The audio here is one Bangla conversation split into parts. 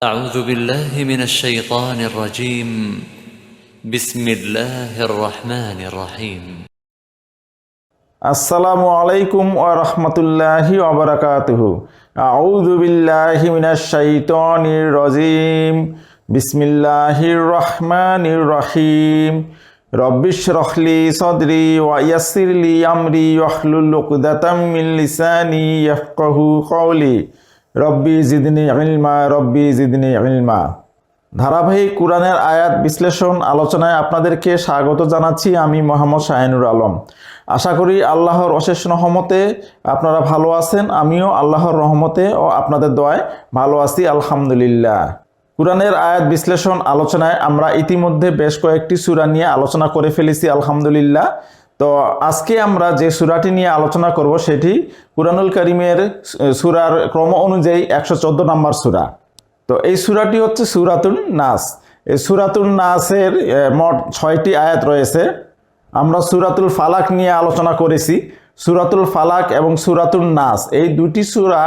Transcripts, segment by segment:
أعوذ بالله من الشيطان الرجيم بسم الله الرحمن الرحيم আসসালামু আলাইকুম ওয়া রাহমাতুল্লাহি ওয়া বারাকাতুহু। আউযু বিল্লাহি মিনাশ শাইতানির রাজিম। বিসমিল্লাহির রহমানির রহিম। রব্বিশরাহ লি সাদরি ওয়া ইয়াসসির লি আমরি ওয়াহলুল উকদাতাম মিন লিসানি ইয়াফকাহু কওলি। রব্বি জিদনি ইলমা, রব্বি জিদনি ইলমা। ধারাবাহিক কুরআনের আয়াত বিশ্লেষণ আলোচনায় আপনাদেরকে স্বাগত জানাচ্ছি। আমি মোহাম্মদ শাহিনুর আলম। আশা করি আল্লাহর অশেষ রহমতে আপনারা ভালো আছেন। আমিও আল্লাহর রহমতে ও আপনাদের দোয়ায় ভালো আছি, আলহামদুলিল্লাহ। কুরআনের আয়াত বিশ্লেষণ আলোচনায় আমরা ইতিমধ্যে বেশ কয়েকটি সূরা নিয়ে আলোচনা করে ফেলেছি, আলহামদুলিল্লাহ। তো আজকে আমরা যে সূরাটি নিয়ে আলোচনা করব সেটি কুরআনুল কারীমের সূরার ক্রম অনুযায়ী 114 নম্বর সূরা। তো এই সূরাটি হচ্ছে সূরাতুন নাস। এই সূরাতুন নাসের মোট 6টি আয়াত রয়েছে। আমরা সূরাতুল ফালাক নিয়ে আলোচনা করেছি। সূরাতুল ফালাক এবং সূরাতুন নাস এই দুটি সূরা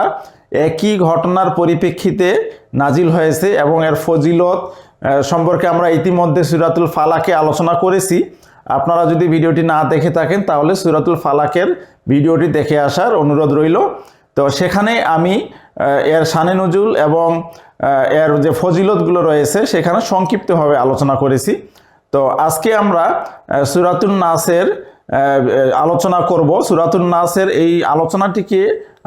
একই ঘটনার পরিপ্রেক্ষিতে নাজিল হয়েছে এবং এর ফজিলত সম্পর্কে আমরা ইতিমধ্যে সূরাতুল ফালাকে আলোচনা করেছি। আপনারা যদি ভিডিওটি না দেখে থাকেন তাহলে সূরাতুল ফালাকের ভিডিওটি দেখে আসার অনুরোধ রইল। তো সেখানে আমি এর শানে নজুল এবং এর যে ফজিলতগুলো রয়েছে সেখানে সংক্ষিপ্তভাবে আলোচনা করেছি। তো আজকে আমরা সূরাতুন নাসের আলোচনা করব। সূরাতুন নাসের এই আলোচনাটিকে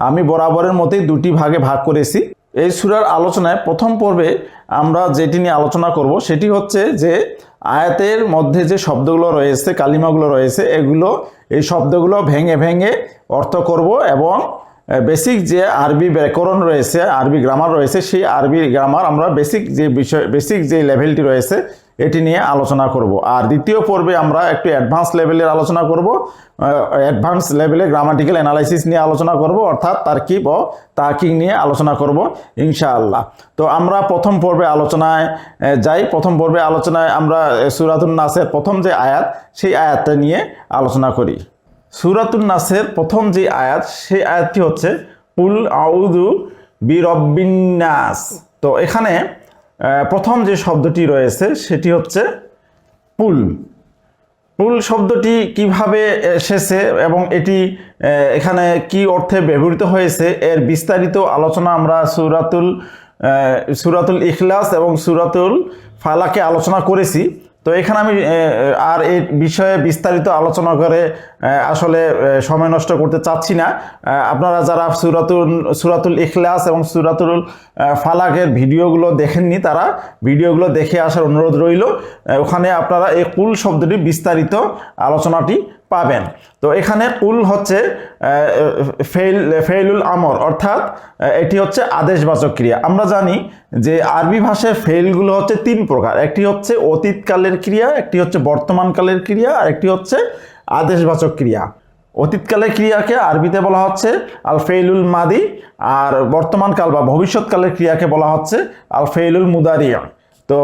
আমি বরাবরের মতোই দুটি ভাগে ভাগ করেছি। এই সূরার আলোচনায় প্রথম পর্বে আমরা যেটি নিয়ে আলোচনা করব সেটি হচ্ছে যে আয়াতের মধ্যে যে শব্দগুলো রয়েছে, কালিমাগুলো রয়েছে, এই শব্দগুলো ভেঙে ভেঙে অর্থ করব এবং বেসিক যে আরবি ব্যাকরণ রয়েছে, আরবি গ্রামার রয়েছে, সেই আরবি গ্রামার আমরা বেসিক যে লেভেলটি রয়েছে এটি নিয়ে আলোচনা করব। আর দ্বিতীয় পর্বে আমরা একটু অ্যাডভান্স লেভেলের আলোচনা করব। অ্যাডভান্স লেভেলে গ্রামাটিক্যাল অ্যানালাইসিস নিয়ে আলোচনা করব, অর্থাৎ তারকিব ও তাহকিক নিয়ে আলোচনা করব ইনশাআল্লাহ। তো আমরা প্রথম পর্বে আলোচনায় যাই। প্রথম পর্বে আলোচনায় আমরা সূরাতুন নাসের প্রথম যে আয়াত সেই আয়াতটা নিয়ে আলোচনা করি। সূরাতুন নাসের প্রথম যে আয়াত সেই আয়াতটি হচ্ছে কুল আউযু বিরব্বিন নাস। তো এখানে প্রথম যে শব্দটি রয়েছে সেটি হচ্ছে কুল। কুল শব্দটি কিভাবে এসেছে এবং এটি এখানে কি অর্থে ব্যবহৃত হয়েছে এর বিস্তারিত আলোচনা আমরা সূরাতুল ইখলাস এবং সূরাতুল ফালাকে আলোচনা করেছি। তো এখানে আমি আর এই বিষয়ে বিস্তারিত আলোচনা করে আসলে সময় নষ্ট করতে চাচ্ছি না। আপনারা যারা সূরাতুল ইখলাস এবং সূরাতুল ফালাকের ভিডিওগুলো দেখেননি তারা ভিডিওগুলো দেখে আসার অনুরোধ রইল। ওখানে আপনারা এই কুল শব্দটির বিস্তারিত আলোচনাটি পাবেন। তো এখানে কুল হচ্ছে ফেইলুল আমর, অর্থাৎ এটি হচ্ছে আদেশবাচক ক্রিয়া। আমরা জানি যে আরবি ভাষায় ফেইলগুলো হচ্ছে 3 প্রকার। একটি হচ্ছে অতীতকালের ক্রিয়া, একটি হচ্ছে বর্তমানকালের ক্রিয়া, আর একটি হচ্ছে আদেশবাচক ক্রিয়া। অতীতকালের ক্রিয়াকে আরবিতে বলা হচ্ছে আল ফেইলুল মাদি, আর বর্তমানকাল বা ভবিষ্যৎকালের ক্রিয়াকে বলা হচ্ছে আল ফেইলুল মুদারিয়া। তো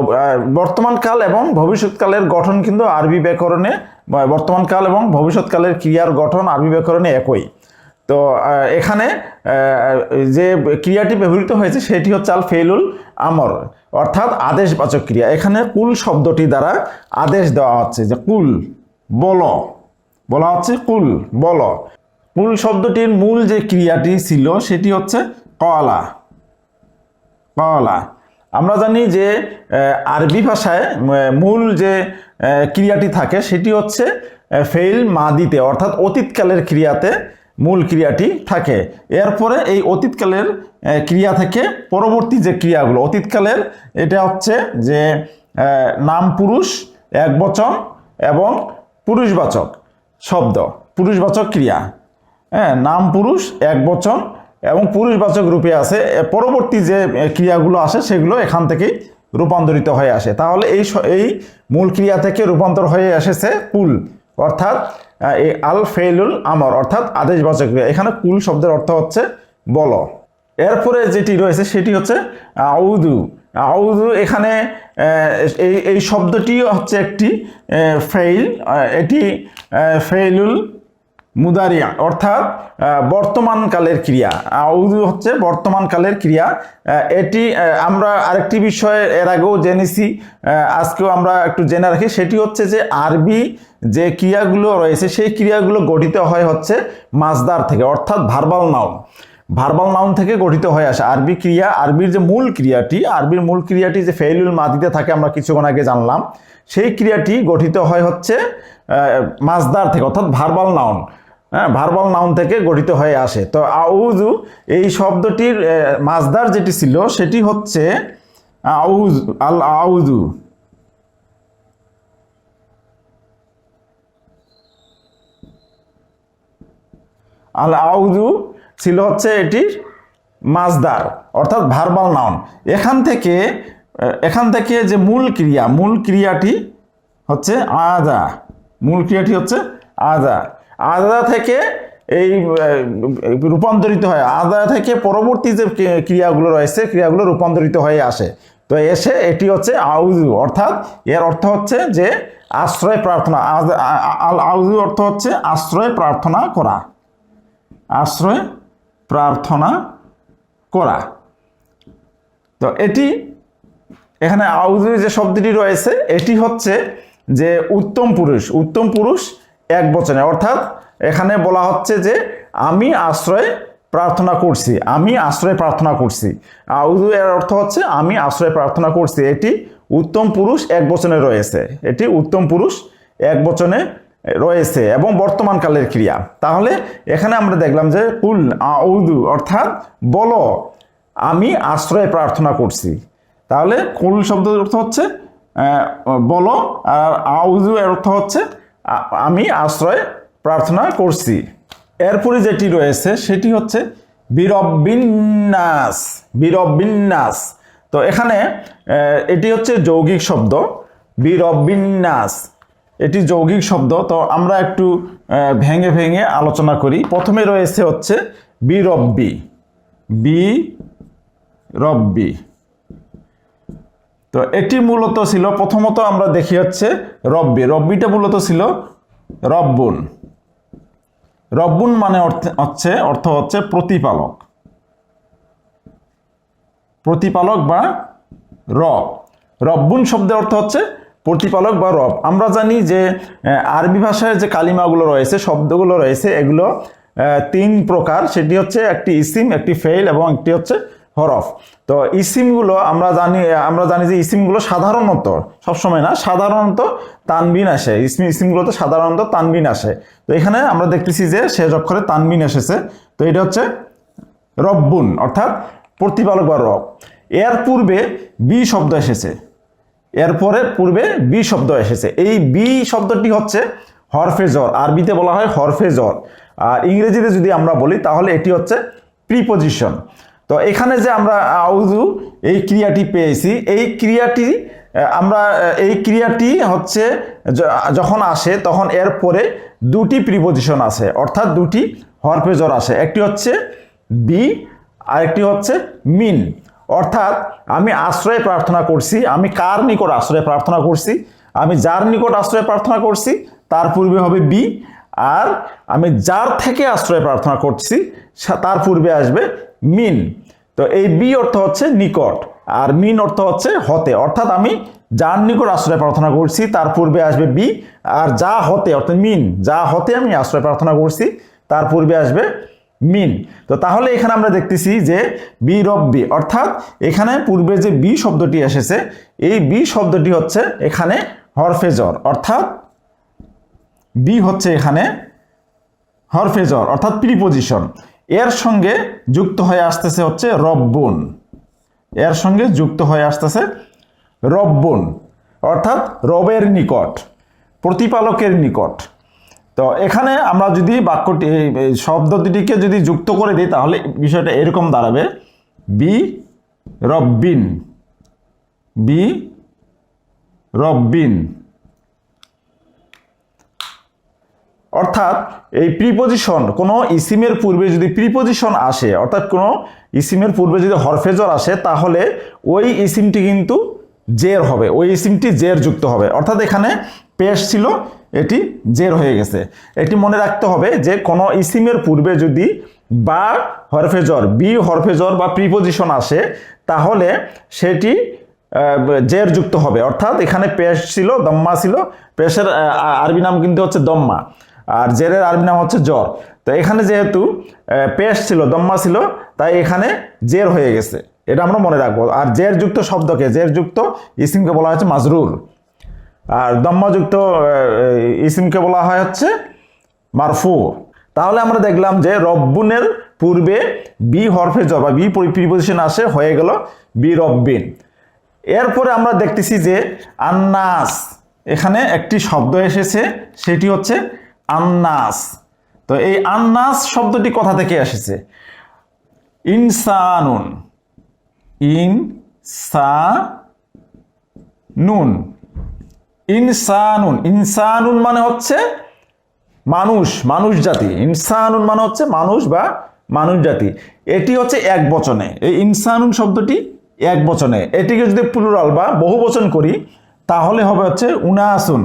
বর্তমানকাল এবং ভবিষ্যৎকালের গঠন কিন্তু আরবি ব্যাকরণে, বর্তমানকাল এবং ভবিষ্যৎকালের ক্রিয়ার গঠন আরবি ব্যাকরণে একই। তো এখানে যে ক্রিয়াটি ব্যবহৃত হয়েছে সেটি হচ্ছে আল ফেইলুল আমর, অর্থাৎ আদেশবাচক ক্রিয়া। এখানে কুল শব্দটি দ্বারা আদেশ দেওয়া হচ্ছে যে কুল বলো, বলা হচ্ছে কুল বলো। কুল শব্দটির মূল যে ক্রিয়াটি ছিল সেটি হচ্ছে কলা। কলা আমরা জানি যে আরবি ভাষায় মূল যে ক্রিয়াটি থাকে সেটি হচ্ছে ফেইল মাদিতে, অর্থাৎ অতীতকালের ক্রিয়াতে মূল ক্রিয়াটি থাকে। এরপরে এই অতীতকালের ক্রিয়া থেকে পরবর্তী যে ক্রিয়াগুলো অতীতকালের, এটা হচ্ছে যে নাম পুরুষ, একবচন এবং পুরুষবাচক শব্দ, পুরুষবাচক ক্রিয়া। হ্যাঁ, নাম পুরুষ, একবচন এবং পুরুষবাচক রূপে আছে। পরবর্তী যে ক্রিয়াগুলো আসে সেগুলো এখান থেকেই রূপান্তরিত হয়ে আসে। তাহলে এই মূল ক্রিয়া থেকে রূপান্তর হয়ে এসেছে কুল, অর্থাৎ আল ফেইলুল আমর, অর্থাৎ আদেশবাচক ক্রিয়া। এখানে কুল শব্দের অর্থ হচ্ছে বলো। এরপরে যেটি রয়েছে সেটি হচ্ছে আউযু। আউযু এখানে এই শব্দটি হচ্ছে একটি ফেইল, এটি ফেইলুল মুদারিয়া অর্থাৎ বর্তমানকালের ক্রিয়া। আউযু হচ্ছে বর্তমানকালের ক্রিয়া। এটি আমরা আরেকটি বিষয় এর আগেও জেনেছি, আজকেও আমরা একটু জেনে রাখি, সেটি হচ্ছে যে আরবি যে ক্রিয়াগুলো রয়েছে সেই ক্রিয়াগুলো গঠিত হয় হচ্ছে মাসদার থেকে, অর্থাৎ ভার্বাল নাউন থেকে গঠিত হয়ে আসে। আরবি ক্রিয়া, আরবির যে মূল ক্রিয়াটি যে ফেইলুল মাদিতে থাকে আমরা কিছুক্ষণ আগে জানলাম, সেই ক্রিয়াটি গঠিত হয় হচ্ছে মাসদার থেকে, অর্থাৎ ভার্বাল নাউন থেকে গঠিত হয়ে আসে। তো আউযু এই শব্দটির মাসদার যেটি ছিল সেটি হচ্ছে আউযু। আল আউযু ছিল হচ্ছে এটির মাসদার, অর্থাৎ ভার্বাল নাউন। এখান থেকে যে মূল ক্রিয়াটি হচ্ছে আযা। আযা থেকে এই রূপান্তরিত হয়, আযা থেকে পরবর্তী যে ক্রিয়াগুলো রয়েছে ক্রিয়াগুলো রূপান্তরিত হয়ে আসে। তো এটি হচ্ছে আউযু, অর্থাৎ এর অর্থ হচ্ছে যে আশ্রয় প্রার্থনা। আল আউযু অর্থ হচ্ছে আশ্রয় প্রার্থনা করা। তো এটি এখানে আউযু যে শব্দটি রয়েছে এটি হচ্ছে যে উত্তম পুরুষ এক বচনে, অর্থাৎ এখানে বলা হচ্ছে যে আমি আশ্রয় প্রার্থনা করছি। আউযু এর অর্থ হচ্ছে আমি আশ্রয় প্রার্থনা করছি। এটি উত্তম পুরুষ এক বচনে রয়েছে এবং বর্তমানকালের ক্রিয়া। তাহলে এখানে আমরা দেখলাম যে কুল আউযু অর্থাৎ বলো আমি আশ্রয় প্রার্থনা করছি। তাহলে কুল শব্দের অর্থ হচ্ছে বলো, আর আউযু এর অর্থ হচ্ছে আমি আশ্রয় প্রার্থনা করছি। এরপরে যেটি রয়েছে সেটি হচ্ছে বিরব্বিন্নাস। তো এখানে এটি হচ্ছে যৌগিক শব্দ, বিরব্বিন্নাস এটি যৌগিক শব্দ। তো আমরা একটু ভেঙে আলোচনা করি। প্রথমে রয়েছে হচ্ছে বিরব্বি। তো এটি মূলত ছিল, প্রথমত আমরা দেখি হচ্ছে রব্বিটা মূলত ছিল রব্বুন মানে অর্থ হচ্ছে প্রতিপালক বা রব। রব্বুন শব্দের অর্থ হচ্ছে প্রতিপালক বা রব। আমরা জানি যে আরবি ভাষায় যে কালিমাগুলো রয়েছে, শব্দগুলো রয়েছে, এগুলো তিন প্রকার। সেটি হচ্ছে একটি ইসিম, একটি ফেইল এবং একটি হচ্ছে হরফ। তো ইসিমগুলো আমরা জানি যে ইসিমগুলো সাধারণত, সবসময় না, সাধারণত তানবিন আসে। ইসিমগুলোতে সাধারণত তানবিন আসে। তো এখানে আমরা দেখতেছি যে শেষ অক্ষরে তানবিন এসেছে। তো এটা হচ্ছে রব্বুন অর্থাৎ প্রতিপালক বা রব। এর পূর্বে বি শব্দ এসেছে, এই বি শব্দটি হচ্ছে হরফে জর। আরবিতে বলা হয় হরফে জর, আর ইংরেজিতে যদি আমরা বলি তাহলে এটি হচ্ছে প্রিপোজিশন। তো এখানে যে আমরা আউযু এই ক্রিয়াটি পেয়েছি, এই ক্রিয়াটি হচ্ছে যখন আসে তখন এর পরে দুটি প্রিপোজিশন আছে, অর্থাৎ দুটি হরফে জর আসে। একটি হচ্ছে বি আর একটি হচ্ছে মিন। অর্থাৎ আমি আশ্রয় প্রার্থনা করছি, আমি কার নিকট আশ্রয় প্রার্থনা করছি? আমি যার নিকট আশ্রয় প্রার্থনা করছি তার পূর্বে হবে বি, আর আমি যার থেকে আশ্রয় প্রার্থনা করছি তার পূর্বে আসবে মিন। তো এই বি অর্থ হচ্ছে নিকট আর মিন অর্থ হচ্ছে হতে। অর্থাৎ আমি যার নিকট আশ্রয় প্রার্থনা করছি তার পূর্বে আসবে বি, আর যা হতে অর্থাৎ মিন, যা হতে আমি আশ্রয় প্রার্থনা করছি তার পূর্বে আসবে মিন। তো তাহলে এখানে আমরা দেখতেছি যে বি রব্বি, অর্থাৎ এখানে পূর্বে যে বি শব্দটি এসেছে এই বি শব্দটি হচ্ছে এখানে হরফে জর, অর্থাৎ বি হচ্ছে এখানে হরফে জর অর্থাৎ প্রিপোজিশন। এর সঙ্গে যুক্ত হয়ে আসতেছে হচ্ছে রব্বুন, রব্বুন অর্থাৎ রবের নিকট, প্রতিপালকের নিকট। তো এখানে আমরা যদি বাক্যটি শব্দ দুটিকে যদি যুক্ত করে দিই তাহলে বিষয়টা এরকম দাঁড়াবে বি রব্বিন। অর্থাৎ এই প্রিপোজিশন কোনো ইসিমের পূর্বে যদি প্রিপোজিশন আসে, অর্থাৎ কোনো ইসিমের পূর্বে যদি হরফে জর আসে তাহলে ওই ইসিমটি কিন্তু জের হবে, ওই ইসিমটি জের যুক্ত হবে। অর্থাৎ এখানে পেশ ছিল এটি জের হয়ে গেছে। এটি মনে রাখতে হবে যে কোনো ইসিমের পূর্বে যদি বা হরফে জর, বি হরফে জর বা প্রিপোজিশন আসে তাহলে সেটি জের যুক্ত হবে। অর্থাৎ এখানে পেশ ছিল, দম্মা ছিল, পেশের আরবি নাম কিন্তু হচ্ছে দম্মা, আর জেরের আরবি নাম হচ্ছে জর। তো এখানে যেহেতু পেশ ছিল, দম্মা ছিল, তাই এখানে জের হয়ে গেছে, এটা আমরা মনে রাখবো। আর জের যুক্ত শব্দকে, জের যুক্ত ইসিমকে বলা হচ্ছে মাজরুর, আর দম্মাযুক্ত ইসিমকে বলা হয় হচ্ছে মারফু। তাহলে আমরা দেখলাম যে রব্বুনের পূর্বে বি হরফে জর বা বি প্রিপোজিশন আসে, হয়ে গেল বি রব্বিন। এরপরে আমরা দেখতেছি যে আন্নাস, এখানে একটি শব্দ এসেছে, সেটি হচ্ছে আন্নাস। তো এই আন্নাস শব্দটি কোথা থেকে এসেছে? ইনসানুন, ইনসানুন, ইনসানুন, ইনসানুন মানে হচ্ছে মানুষ, মানুষ জাতি। ইনসানুন মানে হচ্ছে মানুষ বা মানুষ জাতি। এটি হচ্ছে এক বচনে, এই ইনসানুন শব্দটি এক বচনে। এটিকে যদি প্লুরাল বা বহু বচন করি তাহলে হবে হচ্ছে উনাসুন,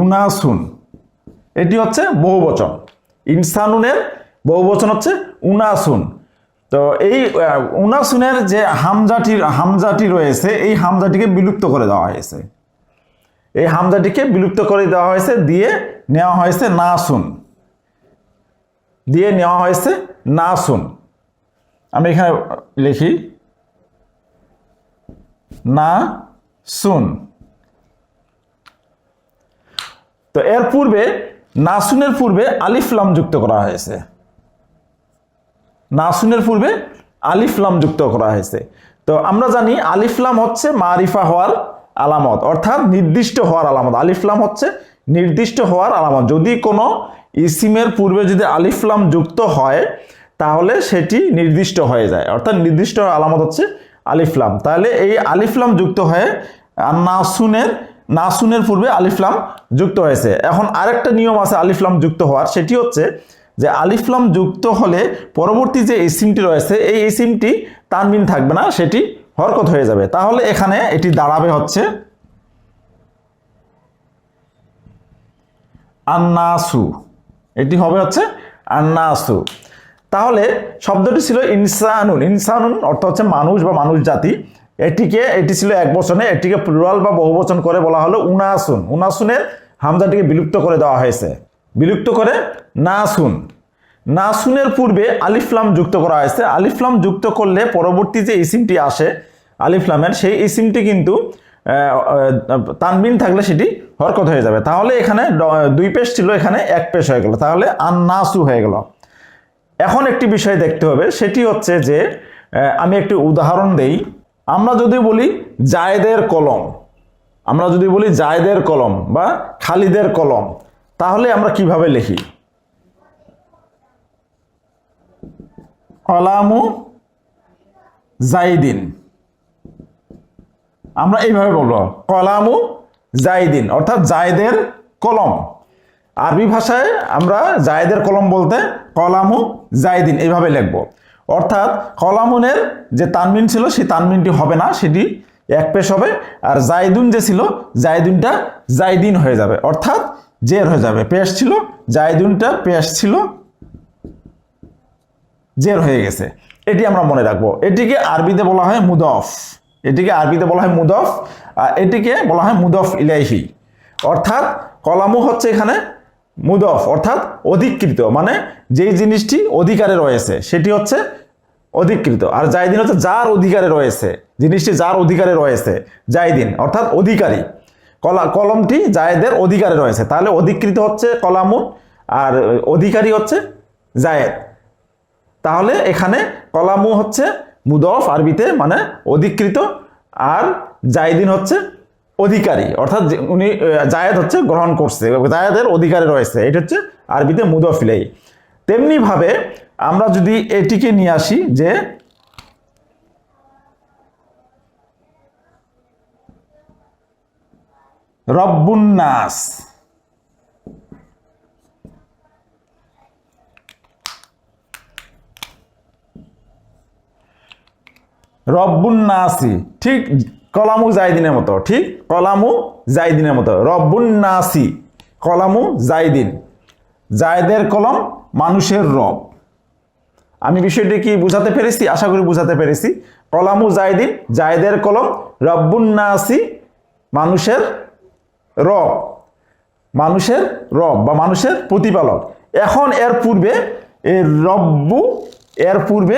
উনাসুন। এটি হচ্ছে বহু বচন। ইনসানুনের বহু বচন হচ্ছে উনাসুন। তো এই উনাসুনের যে হামজাটি রয়েছে, এই হামজাটিকে বিলুপ্ত করে দেওয়া হয়েছে। এই হামজাটিকে বিলুপ্ত করে দেওয়া হয়েছে, দিয়ে নেওয়া হয়েছে নাসুন, দিয়ে নেওয়া হয়েছে নাসুন। আমি এখানে লিখি না সুন। তো এর পূর্বে নাসুনের পূর্বে আলিফ লাম যুক্ত করা হয়েছে, নাসুনের পূর্বে আলিফ লাম যুক্ত করা হয়েছে। তো আমরা জানি আলিফ লাম হচ্ছে মারিফা হওয়ার আলামত, অর্থাৎ নির্দিষ্ট হওয়ার আলামত। আলিফ লাম হচ্ছে নির্দিষ্ট হওয়ার আলামত। যদি কোনো ইসিমের পূর্বে যদি আলিফ লাম যুক্ত হয় তাহলে সেটি নির্দিষ্ট হয়ে যায়, অর্থাৎ নির্দিষ্ট আলামত হচ্ছে আলিফ লাম। তাহলে এই আলিফ লাম যুক্ত হয়ে নাসুনের পূর্বে আলিফ লাম যুক্ত হয়েছে। এখন আরেকটা নিয়ম আছে আলিফ লাম যুক্ত হওয়ার, সেটি হচ্ছে যে আলিফ লাম যুক্ত হলে পরবর্তী যে ইসিমটি রয়েছে এই ইসিমটি তানবিন থাকবে না, সেটি হরকত হয়ে যাবে। তাহলে এখানে এটি দাঁড়াবে হচ্ছে আন্নাসু, এটি হবে হচ্ছে আন্নাসু। তাহলে শব্দটি ছিল ইনসানুন, ইনসানুন অর্থ হচ্ছে মানুষ বা মানুষ জাতি। এটি ছিল এক বচনে, এটিকে প্লুরাল বা বহুবচন করে বলা হলো উনাসুন। উনাসুনের হামজাটিকে বিলুপ্ত করে দেওয়া হয়েছে, বিলুপ্ত করে নাসুন। নাসুনের পূর্বে আলিফ লাম যুক্ত করা হয়েছে। আলিফ লাম যুক্ত করলে পরবর্তী যে ইসিমটি আসে আলিফ লামের, সেই ইসিমটি কিন্তু তানবিন থাকলে সেটি হরকত হয়ে যাবে। তাহলে এখানে দুই পেশ ছিল, এখানে এক পেশ হয়ে গেল, তাহলে আন্নাসু হয়ে গেল। এখন একটি বিষয় দেখতে হবে, সেটি হচ্ছে যে আমি একটি উদাহরণ দেই। আমরা যদি বলি জায়েদের কলম, আমরা যদি বলি জায়েদের কলম বা খালিদের কলম, তাহলে আমরা কিভাবে লিখি? কলামু জাইদিন, আমরা এইভাবে বলবো কলামু জাইদিন, অর্থাৎ জায়েদের কলম। আরবি ভাষায় আমরা জায়েদের কলম বলতে কলামু জাইদিন এইভাবে লিখবো। অর্থাৎ কলামুনের যে তানবিন ছিল সেই তানবিনটি হবে না, সেটি এক পেশ হবে। আর জাইদুন যে ছিল, জাইদুনটা জাইদিন হয়ে যাবে, অর্থাৎ জের হয়ে যাবে। পেশ ছিল, জাইদুনটা পেশ ছিল, জের হয়ে গেছে। এটি আমরা মনে রাখবো। এটিকে আরবিতে বলা হয় মুদফ, এটিকে আরবিতে বলা হয় মুদফ, আর এটিকে বলা হয় মুদফ ইলাইহি। অর্থাৎ কলামু হচ্ছে এখানে মুদফ, অর্থাৎ অধিকৃত, মানে যেই জিনিসটি অধিকারে রয়েছে সেটি হচ্ছে অধিকৃত। আর জাইদিন হচ্ছে যার অধিকারে রয়েছে, জিনিসটি যার অধিকারে রয়েছে, জাইদিন অর্থাৎ অধিকারী। কলমটি জায়েদের অধিকারে রয়েছে, তাহলে অধিকৃত হচ্ছে কলামু আর অধিকারী হচ্ছে জায়েদ। তাহলে এখানে কলামু হচ্ছে মুদফ আরবিতে, মানে অধিকৃত, আর জাইদিন হচ্ছে অধিকারী, অর্থাৎ উনি জায়েদ হচ্ছে গ্রহণ করছে, জায়েদের অধিকারে রয়েছে। এটা হচ্ছে আরবিতে মুদফ ইলাইহি। তেমনি ভাবে আমরা যদি এটিকে নিয়ে আসি যে রব্বুন নাস, রব্বুন নাসি, ঠিক কলামু জাইদিনের মতো, ঠিক কলামু জাইদিনের মতো। রব্বুন নাসি কলামু জাইদিন, জায়দের কলম মানুষের রব। আমি বিষয়টি কি বুঝাতে পেরেছি? আশা করি বুঝাতে পেরেছি। কলামু জাইদিন, জায়দের কলম, রব্বুন নাসি মানুষের রব, মানুষের রব বা মানুষের প্রতিপালক। এখন এর পূর্বে এই রব্বু এর পূর্বে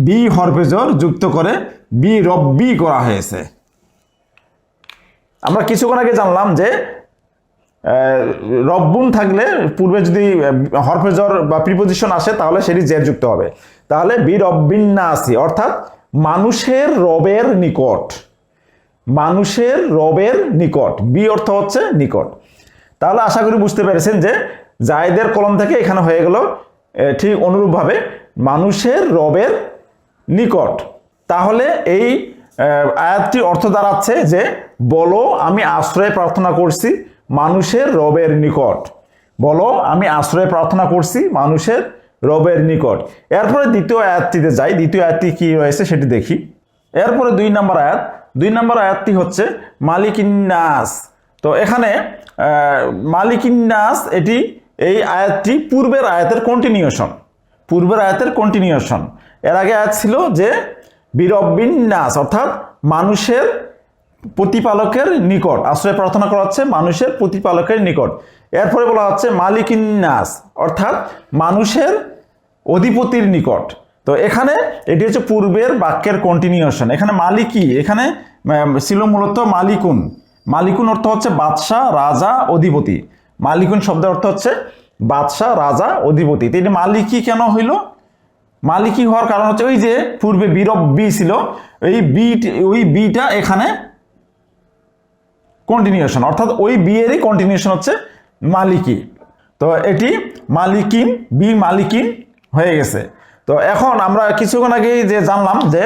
বি হরফেজর যুক্ত করে বি রব্বি করা হয়েছে। আমরা কিছুক্ষণ আগে জানলাম যে রব্বুন থাকলে পূর্বে যদি হরফেজর বা প্রিপোজিশন আসে তাহলে সেটি জের যুক্ত হবে। তাহলে বি রব্বিন নাসি অর্থাৎ মানুষের রবের নিকট, মানুষের রবের নিকট, বি অর্থ হচ্ছে নিকট। তাহলে আশা করি বুঝতে পেরেছেন যে জায়দের কলম থেকে এখানে হয়ে গেল ঠিক অনুরূপভাবে মানুষের রবের নিকট। তাহলে এই আয়াতটির অর্থ দাঁড়াচ্ছে যে বলো আমি আশ্রয় প্রার্থনা করছি মানুষের রবের নিকট, বলো আমি আশ্রয় প্রার্থনা করছি মানুষের রবের নিকট। এরপরে দ্বিতীয় আয়াতটিতে যাই, দ্বিতীয় আয়াতটি কি রয়েছে সেটি দেখি। এরপরে 2 নম্বর আয়াত, 2 নম্বর আয়াতটি হচ্ছে মালিকিন নাস। তো এখানে মালিকিন নাস এটি এই আয়াতটি পূর্বের আয়াতের কন্টিনিউশন, পূর্বের আয়াতের কন্টিনিউশন। এর আগে আয়াত ছিল যে বিরব্বিন নাস অর্থাৎ মানুষের প্রতিপালকের নিকট আশ্রয় প্রার্থনা করা হচ্ছে মানুষের প্রতিপালকের নিকট। এরপরে বলা হচ্ছে মালিকিন নাস অর্থাৎ মানুষের অধিপতির নিকট। তো এখানে এটি হচ্ছে পূর্বের বাক্যের কন্টিনিউশন। এখানে মালিকি এখানে ছিল মূলত মালিকুন, মালিকুন অর্থ হচ্ছে বাদশাহ, রাজা, অধিপতি। মালিকুন শব্দের অর্থ হচ্ছে বাদশাহ, রাজা, অধিপতি। তো এটি মালিকি কেন হইল? মালিকি হওয়ার কারণ হচ্ছে ওই যে পূর্বে বি ছিল, ওই বিটা এখানে কন্টিনিউশন, অর্থাৎ ওই বি এরই কন্টিনিউশন হচ্ছে মালিকি। তো এটি মালিকিন, বি মালিকিন হয়ে গেছে। তো এখন আমরা কিছুক্ষণ আগেই যে জানলাম যে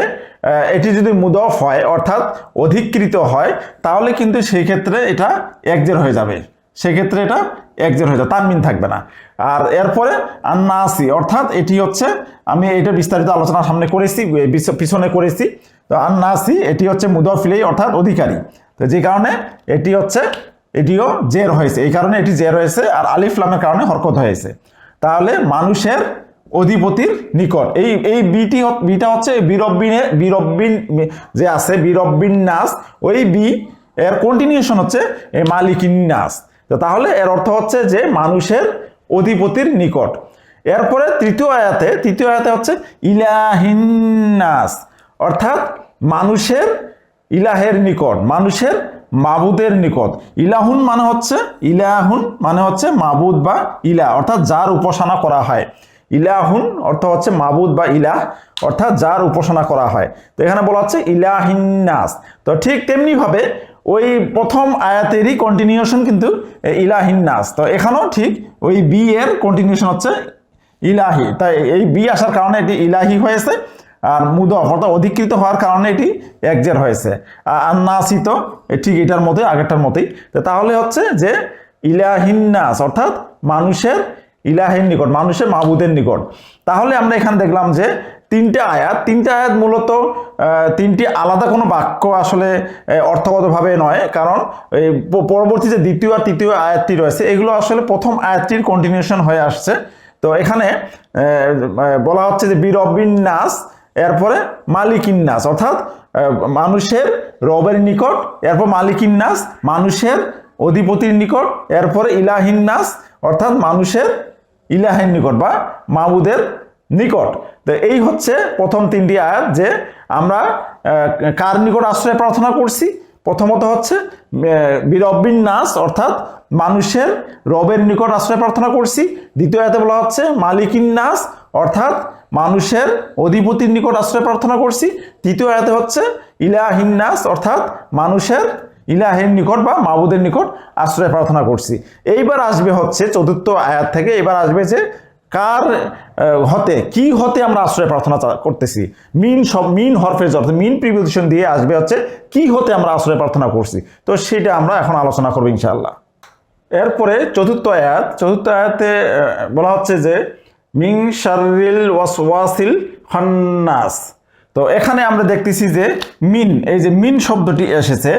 এটি যদি মুদফ হয় অর্থাৎ অধিকৃত হয় তাহলে কিন্তু সেই ক্ষেত্রে এটা একজের হয়ে যাবে, সেক্ষেত্রে এটা একজের হয়ে যাবে, তানমিন থাকবে না। আর এরপরে আন্নাসি অর্থাৎ এটি হচ্ছে, আমি এটা বিস্তারিত আলোচনা সামনে করেছি, পিছনে করেছি। তো আন্নাসি এটি হচ্ছে মুদফ ইলাইহি অর্থাৎ অধিকারী। তো যে কারণে এটি হচ্ছে, এটিও জের হয়েছে, এই কারণে এটি জের হয়েছে, আর আলিফ লামের কারণে হরকত হয়েছে। তাহলে মানুষের অধিপতির নিকট, এই বিটা হচ্ছে বিরব্বিন যে আছে বিরব্বিন নাস, ওই বি এর কন্টিনিউশন হচ্ছে মালিকিন নাস। তো তাহলে এর অর্থ হচ্ছে যে মানুষের অধিপতির নিকট। এরপরে তৃতীয় আয়াতে হচ্ছে ইলাহিন নাস অর্থাৎ মানুষের ইলাহের নিকট, মানুষের মাবুদের নিকট। ইলাহুন মানে হচ্ছে মাবুদ বা ইলাহ অর্থাৎ যার উপাসনা করা হয়। ইলাহুন অর্থ হচ্ছে মাবুদ বা ইলাহ অর্থাৎ যার উপাসনা করা হয়। তো এখানে বলা হচ্ছে ইলাহিন নাস। তো ঠিক তেমনি ভাবে ওই প্রথম আয়াতেরই কন্টিনিউশন কিন্তু ইলাহিন নাস। তো এখানেও ঠিক ওই বি এর কন্টিনিউশন হচ্ছে ইলাহি, তাই এই বি আসার কারণে এটি ইলাহি হয়েছে। আর মুদফ অর্থাৎ অধিকৃত হওয়ার কারণে এটি একজের হয়েছে। আর নাসি তো ঠিক এটার মতোই, আগেরটার মতোই। তো তাহলে হচ্ছে যে ইলাহিন নাস অর্থাৎ মানুষের ইলাহের নিকট, মানুষের মাবুদের নিকট। তাহলে আমরা এখানে দেখলাম যে তিনটে আয়াত মূলত তিনটি আলাদা কোনো বাক্য আসলে অর্থগতভাবে নয়, কারণ এই পরবর্তী যে দ্বিতীয় আর তৃতীয় আয়াতটি রয়েছে এগুলো আসলে প্রথম আয়াতটির কন্টিনিউশন হয়ে আসছে। তো এখানে বলা হচ্ছে যে বিরব্বিন নাস, এরপরে মালিকিন নাস অর্থাৎ মানুষের রবের নিকট, এরপর মালিকিন নাস মানুষের অধিপতির নিকট, এরপরে ইলাহিন নাস অর্থাৎ মানুষের ইলাহের নিকট বা মাবুদের নিকট। তো এই হচ্ছে প্রথম তিনটি আয়াত যে আমরা কার নিকট আশ্রয় প্রার্থনা করছি। প্রথমত হচ্ছে বিরব্বিন নাস অর্থাৎ মানুষের রবের নিকট আশ্রয় প্রার্থনা করছি। দ্বিতীয় আয়াতে বলা হচ্ছে মালিকিন নাস অর্থাৎ মানুষের অধিপতির নিকট আশ্রয় প্রার্থনা করছি। তৃতীয় আয়াতে হচ্ছে ইলাহিন নাস অর্থাৎ মানুষের ইলাহের নিকট বা মাবুদের নিকট আশ্রয় প্রার্থনা করছি। এইবার আসবে হচ্ছে চতুর্থ আয়াত থেকে, এবার আসবে যে কার হতে, কি হতে আমরা আশ্রয় প্রার্থনা করতেছি। মিন হরফেজ অর্থাৎ মিন প্রিপোজিশন দিয়ে আসবে হচ্ছে কি হতে আমরা আশ্রয় প্রার্থনা করছি। তো সেটা আমরা এখন আলোচনা করবো ইনশাআল্লাহ। এরপরে চতুর্থ আয়াতে বলা হচ্ছে যে মিন শাররিল ওয়াসওয়াসিল খান্নাস। তো এখানে আমরা দেখতেছি যে মিন, এই যে মিন শব্দটি এসেছে,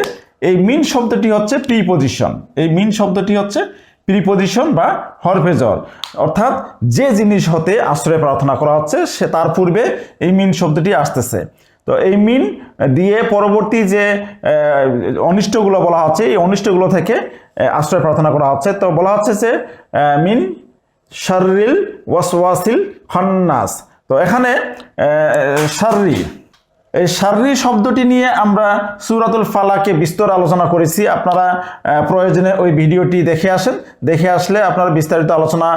এই মিন শব্দটি হচ্ছে প্রিপজিশন। এই মিন শব্দটি হচ্ছে প্রিপজিশন বা হরফে জর, অর্থাৎ যে জিনিস হতে আশ্রয় প্রার্থনা করা হচ্ছে সে তার পূর্বে এই মিন শব্দটি আসতেছে। তো এই মিন দিয়ে পরবর্তী যে অনিষ্টগুলো বলা হচ্ছে, এই অনিষ্টগুলো থেকে আশ্রয় প্রার্থনা করা হচ্ছে। তো বলা হচ্ছে যে মিন শাররিল ওয়াসওয়াসিল খান্নাস। তো এখানে শাররি, এই শাররি শব্দটি নিয়ে আমরা সূরাতুল ফালাকে বিস্তর আলোচনা করেছি। আপনারা প্রয়োজনে ওই ভিডিওটি দেখে আসেন, দেখে আসলে আপনারা বিস্তারিত আলোচনা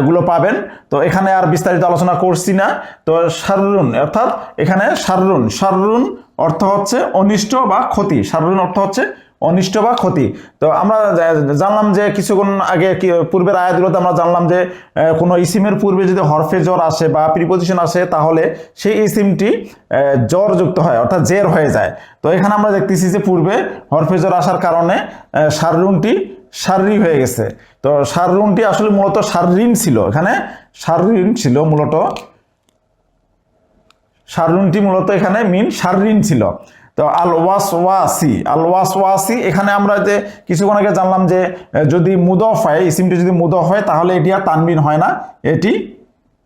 গুলো পাবেন। তো এখানে আর বিস্তারিত আলোচনা করছি না। তো শাররুন, অর্থাৎ এখানে শাররুন, শাররুন অর্থ হচ্ছে অনিষ্ট বা ক্ষতি, শাররুন অর্থ হচ্ছে অনিষ্ট বা ক্ষতি। তো আমরা জানলাম যে কিছুক্ষণ আগে পূর্বের আয়াতগুলোতে আমরা জানলাম যে কোনো ইসিমের পূর্বে যদি হরফে জর আসে বা প্রিপজিশন আসে তাহলে সেই ইসিমটি জর যুক্ত হয়, অর্থাৎ জের হয়ে যায়। তো এখানে আমরা দেখতেছি যে পূর্বে হরফে জর আসার কারণে শাররুনটি শাররি হয়ে গেছে। তো শাররুনটি আসলে মূলত শাররিন ছিল, এখানে শাররিন ছিল মূলত, শাররুনটি মূলত এখানে মিন শাররিন ছিল। তো আল ওয়াসওয়াসি, আল ওয়াসওয়াসি, এখানে আমরা যে কিছুক্ষণ আগে জানলাম যে যদি মুদফ হয়, ইসিমটি যদি মুদফ হয় তাহলে এটি আর তানবিন হয় না, এটি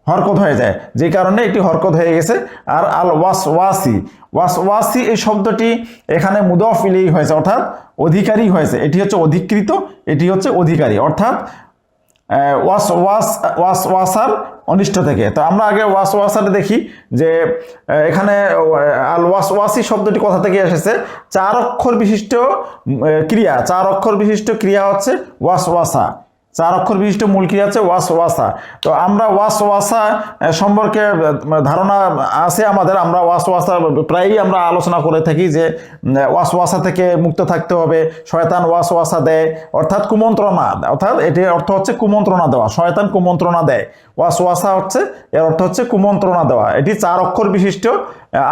হরকত হয়ে যায়, যে কারণে এটি হরকত হয়ে গেছে। আর আল ওয়াসওয়াসি, ওয়াসওয়াসি এই শব্দটি এখানে মুদফ ইলাইহি হয়েছে, অর্থাৎ অধিকারী হয়েছে। এটি হচ্ছে অধিকৃত, এটি হচ্ছে অধিকারী, অর্থাৎ ওয়াসওয়াসার অনিষ্ট থেকে। তো আমরা আগে ওয়াসওয়াসাটা দেখি যে এখানে আল ওয়াসওয়াসি শব্দটি কোথা থেকে এসেছে। 4 অক্ষর বিশিষ্ট ক্রিয়া, 4 অক্ষর বিশিষ্ট ক্রিয়া হচ্ছে ওয়াসওয়াসা, 4 অক্ষর বিশিষ্ট মূল ক্রিয়া হচ্ছে ওয়াসওয়াসা। তো আমরা ওয়াসওয়াসা সম্পর্কে ধারণা আছে আমাদের, আমরা ওয়াসওয়াসা প্রায়ই আমরা আলোচনা করে থাকি যে ওয়াসওয়াসা থেকে মুক্ত থাকতে হবে। শয়তান ওয়াসওয়াসা দেয়, অর্থাৎ কুমন্ত্রণা, অর্থাৎ এটির অর্থ হচ্ছে কুমন্ত্রণা দেওয়া, শয়তান কুমন্ত্রণা দেয়। ওয়াসওয়াসা হচ্ছে, এর অর্থ হচ্ছে কুমন্ত্রণা দেওয়া। এটি 4 অক্ষর বিশিষ্ট।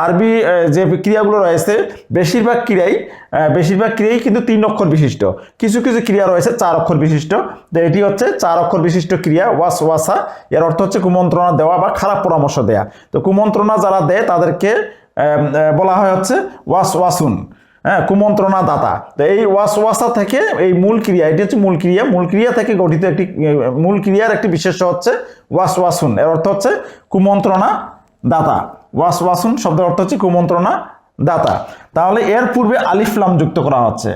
আরবি যে ক্রিয়াগুলো রয়েছে বেশিরভাগ ক্রিয়াই কিন্তু 3 অক্ষর বিশিষ্ট, কিছু কিছু ক্রিয়া রয়েছে 4 অক্ষর বিশিষ্ট। তো এটি হচ্ছে 4 অক্ষর বিশিষ্ট ক্রিয়া ওয়াসওয়াসা, এর অর্থ হচ্ছে কুমন্ত্রণা দেওয়া বা খারাপ পরামর্শ দেয়া। তো কুমন্ত্রণা যারা দেয় তাদেরকে বলা হয় হচ্ছে ওয়াসওয়াসুন, হ্যাঁ, কুমন্ত্রণা দাতা। তো এই ওয়াসওয়াসা থেকে এই মূল ক্রিয়া, এটি হচ্ছে মূল ক্রিয়া, মূল ক্রিয়া থেকে গঠিত একটি মূল ক্রিয়ার একটি বিশেষ্য হচ্ছে ওয়াসওয়াসুন, এর অর্থ হচ্ছে কুমন্ত্রণা দাতা। ওয়াসওয়াসুন শব্দের অর্থ হচ্ছে কুমন্ত্রণা দাতা। তাহলে এর পূর্বে আলিফ লাম যুক্ত করা হচ্ছে,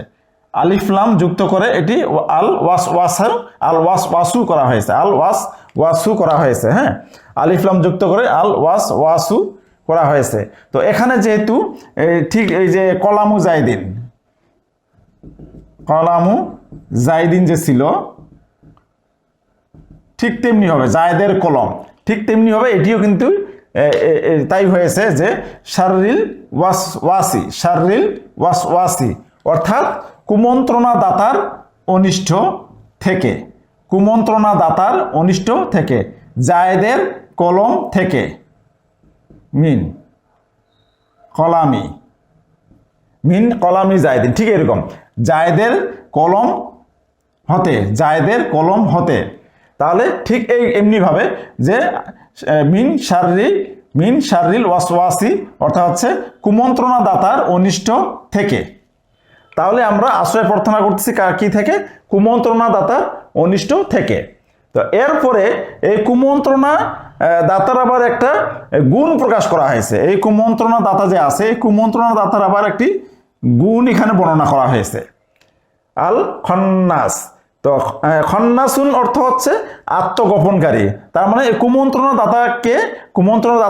আলিফ লাম যুক্ত করে এটি আল ওয়াসওয়াসু করা হয়েছে, আল ওয়াসওয়াসু করা হয়েছে। হ্যাঁ, আলিফ লাম যুক্ত করে আল ওয়াসওয়াসু করা হয়েছে। তো এখানে যেহেতু ঠিক এই যে কলামু জাইদিন যে ছিল ঠিক তেমনি হবে, জায়দের কলম ঠিক তেমনি হবে, এটিও কিন্তু তাই হয়েছে যে শাররিল ওয়াসওয়াসি, অর্থাৎ কুমন্ত্রণা দাতার অনিষ্ট থেকে, কুমন্ত্রণা দাতার অনিষ্ট থেকে, জায়দের কলম থেকে, মিন কলামি জায়দিন, ঠিক এরকম জায়দের কলম হতে, তাহলে ঠিক এই এমনি ভাবে যে মিন শাররিল ওয়াসওয়াসি অর্থাৎ হচ্ছে কুমন্ত্রণা দাতার অনিষ্ট থেকে। তাহলে আমরা আশ্রয় প্রার্থনা করতেছি কি থেকে? কুমন্ত্রণা দাতার অনিষ্ট থেকে। তো এরপরে এই কুমন্ত্রণা দাতার আবার একটা গুণ প্রকাশ করা হয়েছে। এই কুমন্ত্রণা দাতা যে আছে, এই কুমন্ত্রণা দাতার আবার একটি গুণ এখানে বর্ণনা করা হয়েছে, আল খন্নাস। তো খন্নাসুন অর্থ হচ্ছে আত্মগোপনকারী। তার মানে এই কুমন্ত্রণা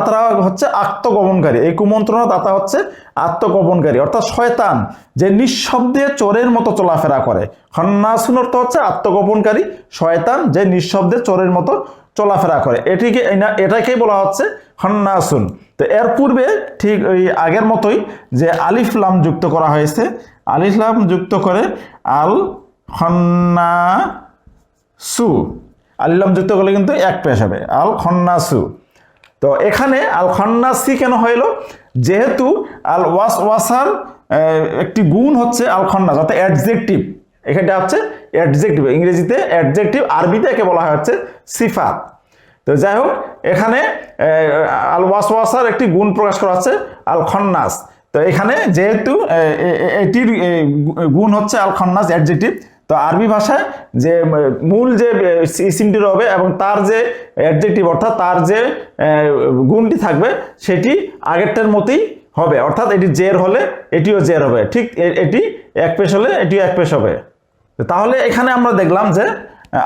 দাতারা হচ্ছে আত্মগোপনকারী। এই কুমন্ত্রণা দাতা হচ্ছে আত্মগোপনকারী, অর্থাৎ শয়তান যে নিঃশব্দে চোরের মতো চলাফেরা করে। খন্নাসুন অর্থ হচ্ছে আত্মগোপনকারী, শয়তান যে নিঃশব্দে চোরের মতো চলাফেরা করে, এটাকেই বলা হচ্ছে খন্নাসুন। তো এর পূর্বে ঠিক ওই আগের মতোই যে আলিফ লাম যুক্ত করা হয়েছে, আলিফ লাম যুক্ত করে আল খন্নাসু, আলিফ লাম যুক্ত করলে কিন্তু এক পেশ হবে, আল খন্নাসু। তো এখানে আল খন্নাসি কেন হইল? যেহেতু আল ওয়াসওয়াসার একটি গুণ হচ্ছে আল খন্নাস, অর্থাৎ অ্যাডজেক্টিভ। এখানটা হচ্ছে অ্যাডজেক্টিভ, ইংরেজিতে অ্যাডজেক্টিভ, আরবিতে একে বলা হয় হচ্ছে সিফাত। তো যাই হোক, এখানে আল ওয়াসওয়াসার একটি গুণ প্রকাশ করা হচ্ছে আল খন্নাস। তো এখানে যেহেতু এটির গুণ হচ্ছে আল খন্নাস অ্যাডজেক্টিভ, তো আরবি ভাষায় যে মূল যে ইসিমটি হবে এবং তার যে অ্যাডজেক্টিভ অর্থাৎ তার যে গুণটি থাকবে সেটি আগেরটার মতোই হবে, অর্থাৎ এটি জের হলে এটিও জের হবে, ঠিক এটি এক পেশ হলে এটিও এক পেশ হবে। তাহলে এখানে আমরা দেখলাম যে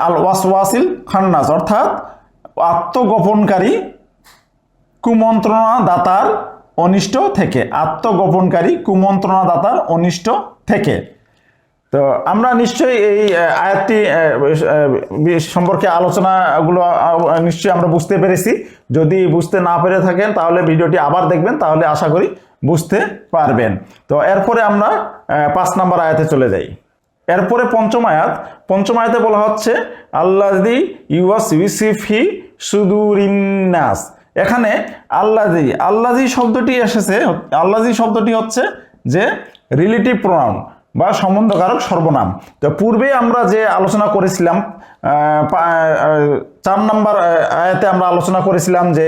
আল ওয়াসওয়াসিল খান্নাস অর্থাৎ আত্মগোপনকারী কুমন্ত্রণা দাতার অনিষ্ট থেকে, আত্মগোপনকারী কুমন্ত্রণা দাতার অনিষ্ট থেকে। তো আমরা নিশ্চয়ই এই আয়াতটি সম্পর্কে আলোচনাগুলো নিশ্চয়ই আমরা বুঝতে পেরেছি। যদি বুঝতে না পেরে থাকেন তাহলে ভিডিওটি আবার দেখবেন, তাহলে আশা করি বুঝতে পারবেন। তো এরপরে আমরা 5 নম্বর আয়াতে চলে যাই। এরপরে পঞ্চম আয়াতে বলা হচ্ছে আল্লাযী ইউওয়াসউিসু সুদুরিন্নাস। এখানে আল্লাযী শব্দটি এসেছে, আল্লাযী শব্দটি হচ্ছে যে রিলেটিভ প্রোনাউন বা সম্বন্ধকারক সর্বনাম। তো পূর্বে আমরা যে আলোচনা করেছিলাম 4 নম্বর আয়াতে আমরা আলোচনা করেছিলাম যে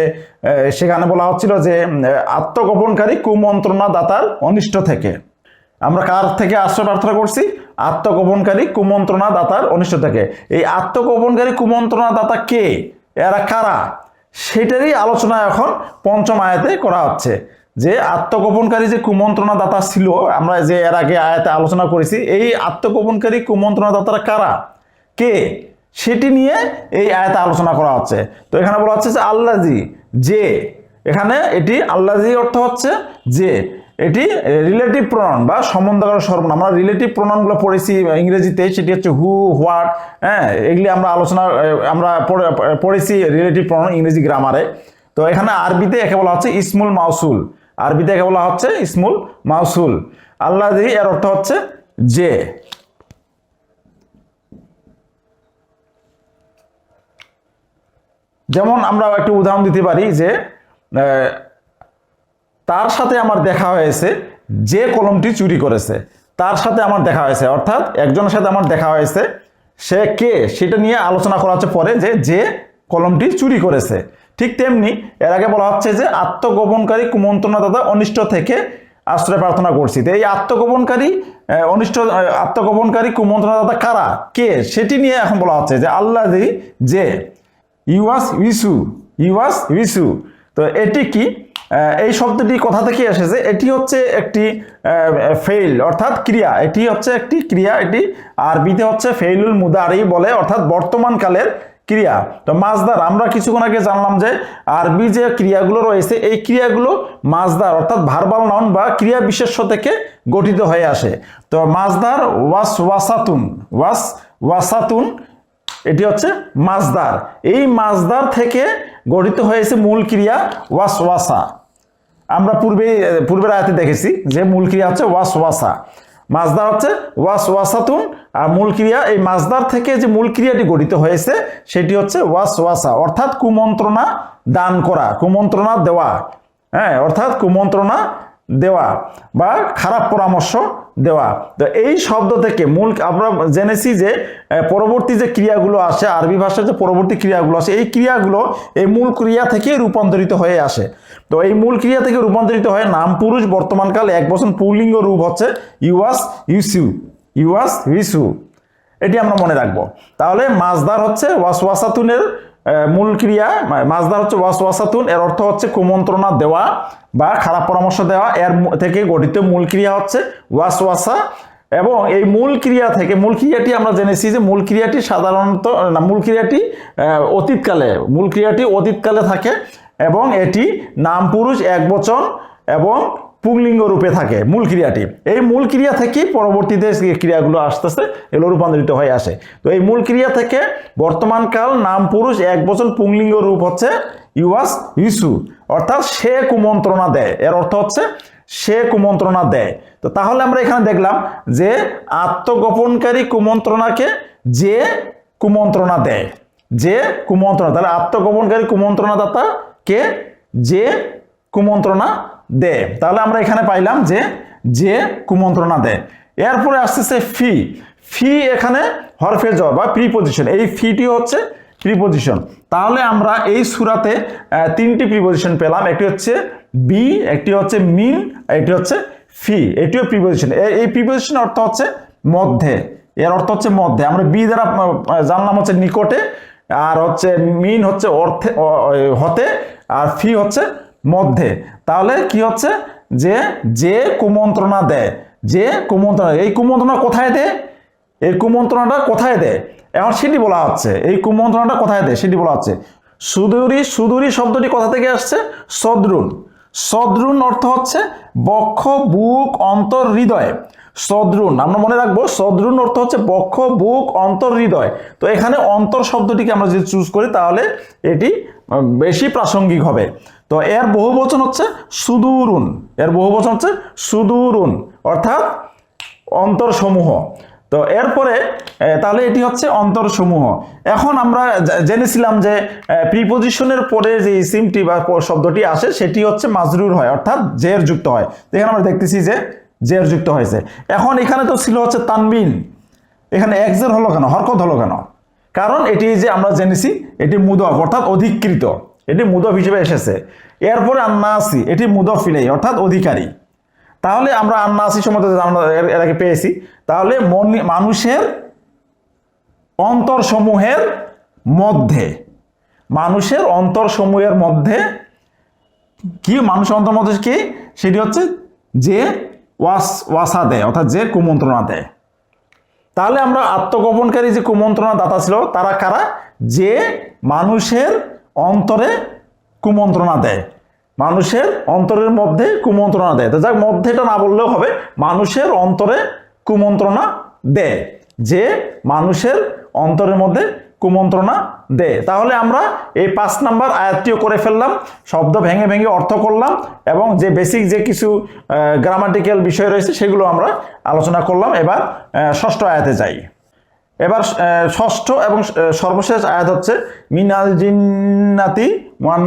সেখানে বলা হচ্ছিল যে আত্মগোপনকারী কুমন্ত্রণা দাতার অনিষ্ট থেকে। আমরা কার থেকে আশ্রয় প্রার্থনা করছি? আত্মগোপনকারী কুমন্ত্রণা দাতার অনিষ্ট থেকে। এই আত্মগোপনকারী কুমন্ত্রণা দাতা কে, এরা কারা, সেটারই আলোচনা এখন পঞ্চম আয়াতে করা হচ্ছে। যে আত্মগোপনকারী যে কুমন্ত্রণা দাতা ছিল, আমরা যে এর আগে আয়াতে আলোচনা করেছি, এই আত্মগোপনকারী কুমন্ত্রণা দাতারা কারা, কে, সেটি নিয়ে এই আয়াতে আলোচনা করা হচ্ছে। তো এখানে বলা হচ্ছে যে আল্লাযী, যে, এখানে এটি আল্লাযী অর্থ হচ্ছে যে, এটি রিলেটিভ প্রোনাউন বা সম্বন্ধকারক সর্বনাম। আমরা রিলেটিভ প্রোনাউনগুলো পড়েছি ইংরেজিতে, সেটি হচ্ছে হু, হোয়াট, হ্যাঁ, এগুলি আমরা পড়েছি রিলেটিভ প্রোনাউন ইংরেজি গ্রামারে। তো এখানে আরবিতে একে বলা হচ্ছে ইসমুল মাউসুল, আরবিতে একে বলা হচ্ছে ইসমুল মাউসুল। আল্লাযী এর অর্থ হচ্ছে যে। যেমন আমরা একটি উদাহরণ দিতে পারি যে তার সাথে আমার দেখা হয়েছে যে কলমটি চুরি করেছে, তার সাথে আমার দেখা হয়েছে অর্থাৎ একজনের সাথে আমার দেখা হয়েছে, সে কে সেটা নিয়ে আলোচনা করা হচ্ছে পরে, যে কলমটি চুরি করেছে। ঠিক তেমনি এর আগে বলা হচ্ছে যে আত্মগোপনকারী কুমন্ত্রণা দাতা অনিষ্ট থেকে আশ্রয় প্রার্থনা করছি। তো এই আত্মগোপনকারী কুমন্ত্রণা দাতা কারা, কে, সেটি নিয়ে এখন বলা হচ্ছে যে আল্লাযী, যে, ইউওয়াসউিসু। তো এটি কি, এই শব্দটি কোথা থেকে এসেছে? এটি হচ্ছে একটি ফেইল অর্থাৎ ক্রিয়া, এটি হচ্ছে একটি ক্রিয়া, এটি আরবিতে হচ্ছে ফেইলুল মুদারি বলে, অর্থাৎ বর্তমান কালের ক্রিয়া। তো মাজদার, আমরা কিছুক্ষণ আগে জানলাম যে আরবি যে ক্রিয়াগুলো রয়েছে এই ক্রিয়াগুলো মাজদার অর্থাৎ ভার্বাল নাউন বা ক্রিয়া বিশেষ্য থেকে গঠিত হয়ে আসে। তো মাজদার ওয়াসাতুন এটি হচ্ছে মাজদার, এই মাজদার থেকে গঠিত হয়েছে মূল ক্রিয়া ওয়াসওয়াসা। আমরা পূর্বের আয়াতে দেখেছি যে মূল ক্রিয়া হচ্ছে ওয়াসওয়াসা, মাজদার হচ্ছে ওয়াসওয়াসাতুন, আর মূল ক্রিয়া এই মাজদার থেকে যে মূল ক্রিয়াটি গঠিত হয়েছে সেটি হচ্ছে ওয়াসওয়াসা, অর্থাৎ কুমন্ত্রণা দান করা, কুমন্ত্রণা দেওয়া, হ্যাঁ, অর্থাৎ কুমন্ত্রণা দেওয়া বা খারাপ পরামর্শ দেওয়া। তো এই শব্দ থেকে আমরা জেনেছি যে পরবর্তী যে ক্রিয়াগুলো আসে, আরবি ভাষার যে পরবর্তী ক্রিয়াগুলো আসে, এই ক্রিয়াগুলো এই মূল ক্রিয়া থেকে রূপান্তরিত হয়ে আসে। তো এই মূল ক্রিয়া থেকে রূপান্তরিত হয়ে নাম পুরুষ বর্তমানকাল একবচন পুল্লিঙ্গ রূপ হচ্ছে ইউওয়াসউিসু, এটি আমরা মনে রাখবো। তাহলে মাজদার হচ্ছে ওয়াসওয়াসাতুনের মূল ক্রিয়া, মাজদার হচ্ছে ওয়াসওয়াসাতুন, এর অর্থ হচ্ছে কুমন্ত্রণা দেওয়া বা খারাপ পরামর্শ দেওয়া, এর থেকে গঠিত মূল ক্রিয়া হচ্ছে ওয়াসওয়াসা। এবং এই মূল ক্রিয়া থেকে, মূল ক্রিয়াটি আমরা জেনেছি যে মূল ক্রিয়াটি সাধারণত মূল ক্রিয়াটি অতীতকালে থাকে এবং এটি নাম পুরুষ একবচন এবং পুংলিঙ্গ রূপে থাকে মূল ক্রিয়াটি। এই মূল ক্রিয়া থেকে পরবর্তীতে ক্রিয়াগুলো আস্তে আস্তে এগুলো রূপান্তরিত হয়ে আসে। তো এই মূল ক্রিয়া থেকে বর্তমানকাল নাম পুরুষ একবচন পুংলিঙ্গ রূপ হচ্ছে ইউওয়াসউিসু, অর্থাৎ সে কুমন্ত্রণা দেয়, এর অর্থ হচ্ছে সে কুমন্ত্রণা দেয়। তো তাহলে আমরা এখানে দেখলাম যে আত্মগোপনকারী কুমন্ত্রণাকে যে কুমন্ত্রণা দেয়, যে কুমন্ত্রণা, তাহলে আত্মগোপনকারী কুমন্ত্রণা দাতা কে, যে কুমন্ত্রণা দেয়। তাহলে আমরা এখানে পাইলাম যে কুমন্ত্রণা দেয়। এরপরে আসতেছে ফি এখানে হরফে জ বা প্রিপজিশন, এই ফিটি হচ্ছে প্রিপজিশন। তাহলে আমরা এই সূরাতে তিনটি প্রিপজিশন পেলাম, একটি হচ্ছে বি, একটি হচ্ছে মিন, একটি হচ্ছে ফি। এটিও প্রিপজিশন। এই প্রিপজিশন অর্থ হচ্ছে মধ্যে, এর অর্থ হচ্ছে মধ্যে। আমরা বি দ্বারা জানলাম হচ্ছে নিকটে, আর হচ্ছে মিন হচ্ছে অর্থে হতে, আর ফি হচ্ছে মধ্যে। তাহলে কি হচ্ছে যে যে কুমন্ত্রণা দেয়, যে কুমন্ত্রণা, এই কুমন্ত্রণা কোথায় দেয়, এই কুমন্ত্রণাটা কোথায় দেয় এখন সেটি বলা হচ্ছে। এই কুমন্ত্রণাটা কোথায় দেয় সেটি বলা হচ্ছে। সুদূরী, সুদূরী শব্দটি কোথা থেকে আসছে? সদরুন। সদরুন অর্থ হচ্ছে বক্ষ, বুক, অন্তর, হৃদয়। সদরুন আমরা মনে রাখবো, সদরুন অর্থ হচ্ছে বক্ষ, বুক, অন্তর, হৃদয়। তো এখানে অন্তর শব্দটিকে আমরা যদি চুজ করি তাহলে এটি বেশি প্রাসঙ্গিক হবে। তো এর বহুবচন হচ্ছে সুদূরুন, এর বহুবচন হচ্ছে সুদূরুন অর্থাৎ অন্তরসমূহ। তো এরপরে তাহলে এটি হচ্ছে অন্তরসমূহ। এখন আমরা জেনেছিলাম যে প্রিপজিশনের পরে যে ইসিমটি বা শব্দটি আসে সেটি হচ্ছে মাজরুর হয়, অর্থাৎ জের যুক্ত হয়। এখানে আমরা দেখতেছি যে জের যুক্ত হয়েছে। এখন এখানে তো ছিল হচ্ছে তানবিন, এখানে এক জের হলো কেন, হরকত হলো কেন? কারণ এটি যে আমরা জেনেছি এটি মুদফ অর্থাৎ অধিকৃত, এটি মুদফ হিসেবে এসেছে। এরপরে আন্নাসি, এটি মুদফ ইলাইহি অর্থাৎ অধিকারী। তাহলে আমরা আন্নাসি সম্বন্ধে আমরা এর আগে পেয়েছি। তাহলে মানুষের অন্তরসমূহের মধ্যে, মানুষের অন্তরসমূহের মধ্যে কি, মানুষের অন্তর মধ্যে কি, সেটি হচ্ছে যে ওয়াসা দেয় অর্থাৎ যে কুমন্ত্রণা দেয়। তাহলে আমরা আত্মগোপনকারী যে কুমন্ত্রণা দাতা ছিল তারা কারা? যে মানুষের অন্তরে কুমন্ত্রণা দেয়, মানুষের অন্তরের মধ্যে কুমন্ত্রণা দেয়। তো যাক, মধ্যেটা না বললেও হবে, মানুষের অন্তরে কুমন্ত্রণা দেয়, যে মানুষের অন্তরের মধ্যে কুমন্ত্রণা দেয়। তাহলে আমরা এই 5 নাম্বার আয়াতটিও করে ফেললাম, শব্দ ভেঙে ভেঙে অর্থ করলাম, এবং যে বেসিক যে কিছু গ্রামাটিক্যাল বিষয় রয়েছে সেগুলো আমরা আলোচনা করলাম। এবার ষষ্ঠ আয়াতে যাই। এবার ষষ্ঠ এবং সর্বশেষ আয়াত হচ্ছে মিনাল জিন্নাতি ওয়ান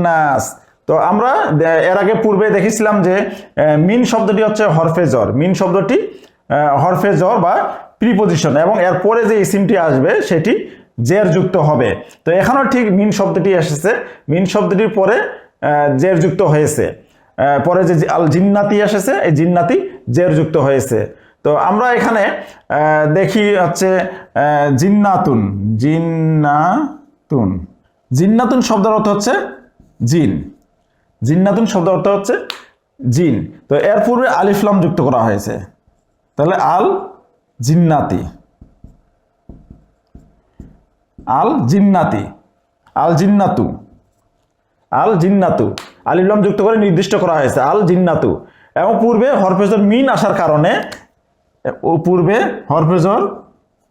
নাস। তো আমরা এর আগে পূর্বে দেখেছিলাম যে মিন শব্দটি হচ্ছে হরফে জর, মিন শব্দটি হরফে জর বা প্রিপজিশন, এবং এর পরে যে ইসিমটি আসবে সেটি জের যুক্ত হবে। তো এখানেও ঠিক মিন শব্দটি এসেছে, মিন শব্দটির পরে জের যুক্ত হয়েছে, পরে যে আল জিন্নাতি এসেছে এই জিন্নাতি জের যুক্ত হয়েছে। তো আমরা এখানে দেখি হচ্ছে জিন্নাতুন, জিন্নাতুন, জিন্নাতুন শব্দের অর্থ হচ্ছে জিন, জিন্নাতুন শব্দের অর্থ হচ্ছে জিন। তো এর পূর্বে আলিফ লাম যুক্ত করা হয়েছে, তাহলে আল জিন্নাতি, আল জিন্নাতি, আল জিন্নাতু, আল জিন্নাতু, আলিফ লাম যুক্ত করে নির্দিষ্ট করা হয়েছে আল জিন্নাতু। এবং পূর্বে হরফেজর মিন আসার কারণে, পূর্বে হরফেজর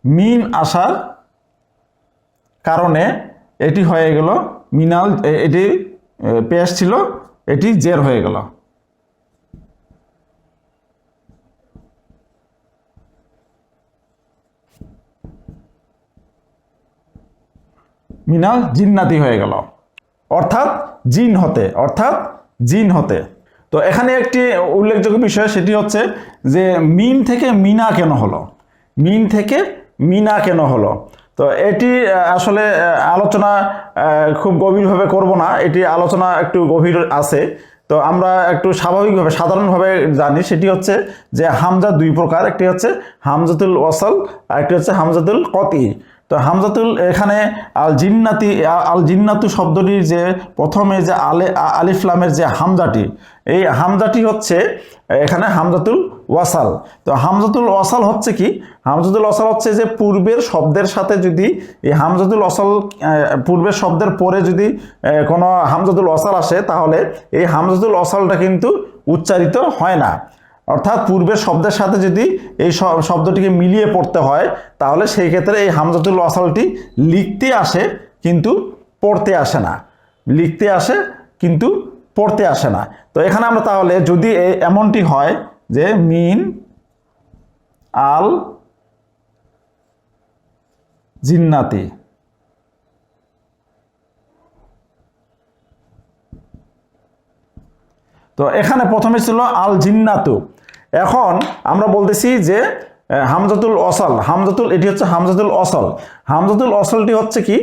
মিন আসার কারণে এটি হয়ে গেল মিনাল, এটি পেশ ছিল, এটি জের হয়ে গেল। মিনাল জিন্নাতি হয়ে গেল, অর্থাৎ জিন হতে, অর্থাৎ জিন হতে। তো এখানে একটি উল্লেখযোগ্য বিষয়, সেটি হচ্ছে যে মিন থেকে মিনা কেন হলো, মিন থেকে মিনা কেন হলো। তো এটি আসলে আলোচনা খুব গভীরভাবে করব না, এটি আলোচনা একটু গভীর আছে। তো আমরা একটু স্বাভাবিকভাবে সাধারণভাবে জানি, সেটি হচ্ছে যে হামজা দুই প্রকার, একটি হচ্ছে হামজাতুল ওয়াসাল আর একটি হচ্ছে হামজাতুল কতি। তো হামজাতুল, এখানে আল জিন্নাতি, আল জিন্নাতু শব্দটির যে প্রথমে যে আলিফ লামের যে হামজাটি, এই হামজাটি হচ্ছে এখানে হামজাতুল ওয়াসাল। তো হামজাতুল ওয়াসাল হচ্ছে কি, হামজাতুল ওয়াসাল হচ্ছে যে পূর্বের শব্দের সাথে যদি এই হামজাতুল ওয়াসাল, পূর্বের শব্দের পরে যদি কোনো হামজাতুল ওয়াসাল আসে তাহলে এই হামজাতুল ওয়াসালটা কিন্তু উচ্চারিত হয় না। অর্থাৎ পূর্বের শব্দের সাথে যদি এই শব্দটিকে মিলিয়ে পড়তে হয় তাহলে সেই ক্ষেত্রে এই হামজাতুল ওয়াসালটি লিখতে আসে কিন্তু পড়তে আসে না, লিখতে আসে কিন্তু পড়তে আসে না। তো এখানে আমরা তাহলে যদি এমনটি হয় যে মিন আল জিন্নাতি, তো এখানে প্রথমে ছিল আল জিন্নাতু, এখন আমরা বলতেছি যে হামজাতুল অসল, এটি হচ্ছে হামজাতুল অসল। হামজাতুল অসলটি হচ্ছে কি,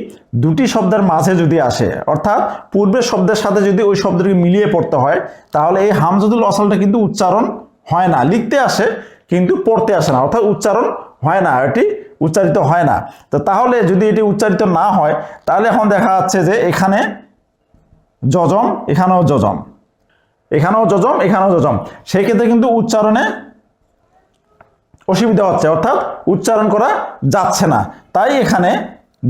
দুটি শব্দের মাঝে যদি আসে, অর্থাৎ পূর্বের শব্দের সাথে যদি ওই শব্দটিকে মিলিয়ে পড়তে হয়, তাহলে এই হামজাতুল অসলটা কিন্তু উচ্চারণ হয় না, লিখতে আসে কিন্তু পড়তে আসে না, অর্থাৎ উচ্চারণ হয় না, এটি উচ্চারিত হয় না। তো তাহলে যদি এটি উচ্চারিত না হয়, তাহলে এখন দেখা যাচ্ছে যে এখানে যজম, এখানেও যজম, এখানেও যজম, এখানেও যজম, সেই ক্ষেত্রে কিন্তু উচ্চারণে অসুবিধা হচ্ছে, অর্থাৎ উচ্চারণ করা যাচ্ছে না, তাই এখানে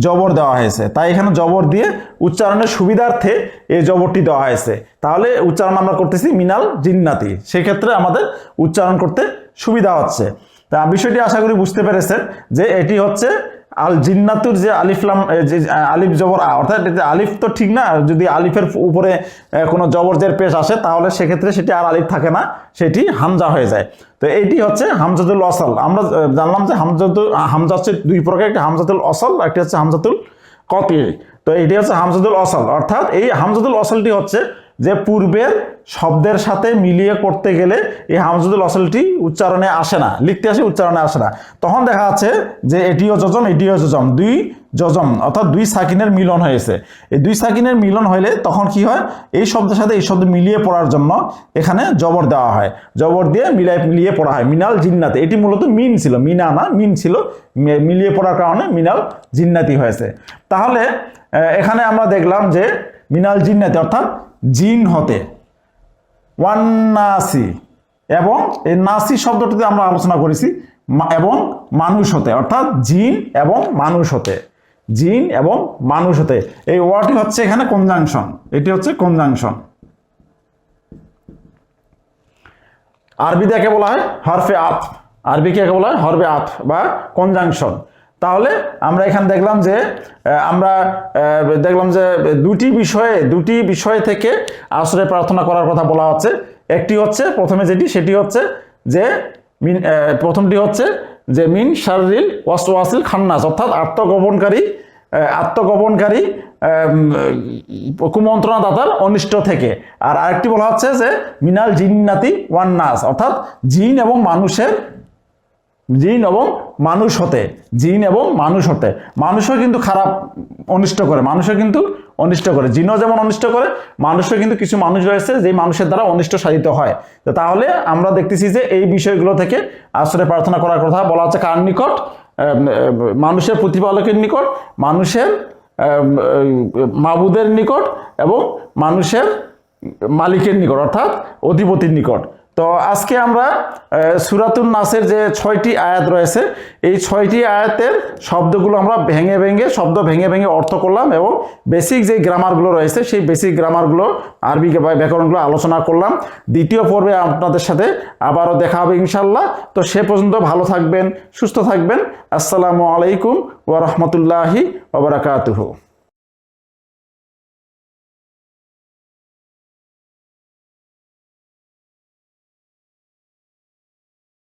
জবর দেওয়া হয়েছে। তাই এখানে জবর দিয়ে উচ্চারণের সুবিধার্থে এই জবরটি দেওয়া হয়েছে। তাহলে উচ্চারণ আমরা করতেছি মিনাল জিন্নাতি, সেক্ষেত্রে আমাদের উচ্চারণ করতে সুবিধা হচ্ছে। তা বিষয়টি আশা করি বুঝতে পেরেছেন যে এটি হচ্ছে আল জিন্নাতুর যে আলিফলাম, যে আলিফ জবর আ, অর্থাৎ আলিফ তো ঠিক না, যদি আলিফের উপরে কোনো জবর জের পেশ আসে তাহলে সেক্ষেত্রে সেটি আর আলিফ থাকে না, সেটি হামজা হয়ে যায়। তো এইটি হচ্ছে হামজাতুল অসল। আমরা জানলাম যে হামজা হচ্ছে দুই প্রকার, একটি হামজাতুল অসল, একটি হচ্ছে হামজাতুল কতি। তো এটি হচ্ছে হামজাতুল অসল, অর্থাৎ এই হামজাতুল অসলটি হচ্ছে যে পূর্বের শব্দের সাথে মিলিয়ে করতে গেলে এই হামজাতুল অসলটি উচ্চারণে আসে না, লিখতে আসে, উচ্চারণে আসে না। তখন দেখা যাচ্ছে যে এটিও যজম, এটিও যজম, দুই যজম, অর্থাৎ দুই সাকিনের মিলন হয়েছে। এই দুই সাকিনের মিলন হইলে তখন কি হয়, এই শব্দের সাথে এই শব্দ মিলিয়ে পড়ার জন্য এখানে জবর দেওয়া হয়, জবর দিয়ে মিলিয়ে পড়া হয় মিনাল জিন্নাতি। এটি মূলত মিন ছিল, মিনা না, মিন ছিল, মিলিয়ে পড়ার কারণে মিনাল জিন্নাতি হয়েছে। তাহলে এখানে আমরা দেখলাম যে মিনাল জিন্নাতি অর্থাৎ জিন হতে, ওয়ান্নাসি, এবং এই নাসি শব্দটিতে আমরা আলোচনা করেছি, এবং মানুষ হতে, অর্থাৎ জিন এবং মানুষ হতে, জিন এবং মানুষ হতে। এই ওয়ার্ডটি হচ্ছে এখানে কনজাংশন, এটি হচ্ছে কনজাংশন। আরবিতে একে বলা হয় হরফে আতফ, আরবিকে একে বলা হয় হরফে আতফ বা কনজাংশন। তাহলে আমরা এখানে দেখলাম যে দুটি বিষয় থেকে আসরে প্রার্থনা করার কথা বলা হচ্ছে। একটি হচ্ছে প্রথমে সেটি হচ্ছে যে প্রথমটি হচ্ছে যে মিন শাররিল ওয়াসওয়াসিল খান্নাস, অর্থাৎ আত্মগোপনকারী কুমন্ত্রণা দাতার অনিষ্ট থেকে। আর আরেকটি বলা হচ্ছে যে মিনাল জিন্নাতি ওয়ান নাস, অর্থাৎ জিন এবং মানুষ হতে, জিন এবং মানুষ হতে। মানুষও কিন্তু খারাপ অনিষ্ট করে, জিনও যেমন অনিষ্ট করে, মানুষও কিন্তু কিছু মানুষ রয়েছে যে মানুষের দ্বারা অনিষ্ট সাধিত হয়। তাহলে আমরা দেখতেছি যে এই বিষয়গুলো থেকে আসরে প্রার্থনা করার কথা বলা হচ্ছে কার নিকট, মানুষের প্রতিপালকের নিকট, মানুষের মাবুদের নিকট এবং মানুষের মালিকের নিকট, অর্থাৎ অধিপতির নিকট। তো আজকে আমরা সূরাতুন নাসের যে 6টি আয়াত রয়েছে, এই 6টি আয়াতের শব্দগুলো আমরা শব্দ ভেঙে ভেঙে অর্থ করলাম, এবং বেসিক যে গ্রামারগুলো রয়েছে সেই বেসিক গ্রামারগুলো, আরবি ব্যাকরণগুলো আলোচনা করলাম। দ্বিতীয় পর্বে আপনাদের সাথে আবারও দেখা হবে ইনশাল্লাহ। তো সে পর্যন্ত ভালো থাকবেন, সুস্থ থাকবেন। আসসালামু আলাইকুম ওয়া রাহমাতুল্লাহি ওয়া বারাকাতুহু।